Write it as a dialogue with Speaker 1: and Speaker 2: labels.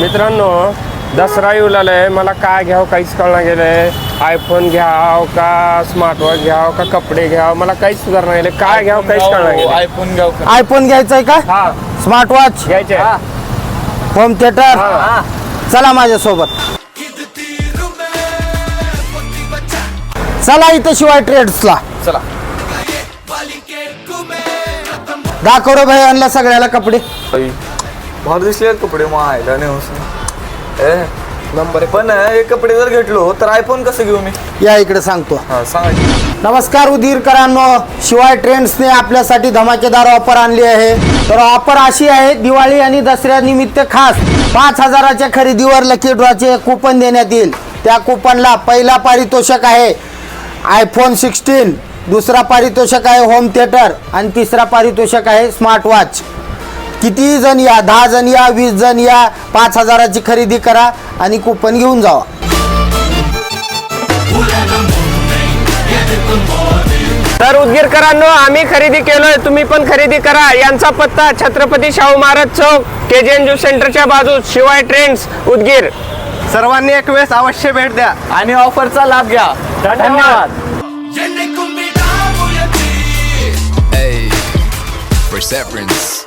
Speaker 1: मित्रांनो, दसरा येऊ लागलाय. मला काय घ्यावं काहीच कळणार गेलंय. आयफोन घ्याव का स्मार्ट वॉच घ्याव का कपडे घ्याव मला काहीच सुधारणा गेले. काय घ्यावं काहीच कळणार गेलं.
Speaker 2: आयफोन घ्याव.
Speaker 3: आयफोन घ्यायचंय का?
Speaker 1: हा
Speaker 3: स्मार्ट वॉच
Speaker 1: घ्यायचे.
Speaker 3: होम थिएटर चला माझ्यासोबत. चला इथं शिवाय ट्रेड्सला
Speaker 2: चला.
Speaker 3: दाखव रे भाई आणला सगळ्याला कपडे.
Speaker 2: भार दिसले कपडे मायला नाही नंबर पण हे कपडे जर घेतलो तर आयफोन कसं घेऊ मी?
Speaker 3: या इकडे सांगतो.
Speaker 2: हा सांगा.
Speaker 3: नमस्कार उदगीरकरांनो, शिवाय ट्रेंड्सने आपल्यासाठी धमाकेदार ऑफर आणली आहे. तर ऑफर अशी आहे, दिवाळी आणि दसऱ्यानिमित्त खास 5,000च्या खरेदीवर लकी ड्रॉचे कूपन देण्यात येईल. त्या कूपनला पहिला पारितोषिक आहे आयफोन 16, दुसरा पारितोषिक आहे होम थिएटर आणि तिसरा पारितोषिक आहे स्मार्ट वॉच. किती जण या, 10 जण या, 20 जण या, 5,000ची खरेदी करा आणि कूपन घेऊन जावा.
Speaker 1: तर उदगीरकरांनो, आम्ही खरेदी केलोय, तुम्ही पण खरेदी करा. यांचा पत्ता छत्रपती शाहू महाराज चौक, KJN ज्यूस सेंटरच्या बाजूस, शिवाय ट्रेंड्स उदगीर.
Speaker 2: सर्वांनी एक वेळेस अवश्य भेट द्या आणि ऑफरचा लाभ घ्या.
Speaker 1: धन्यवाद.
Speaker 4: Hey, Perseverance.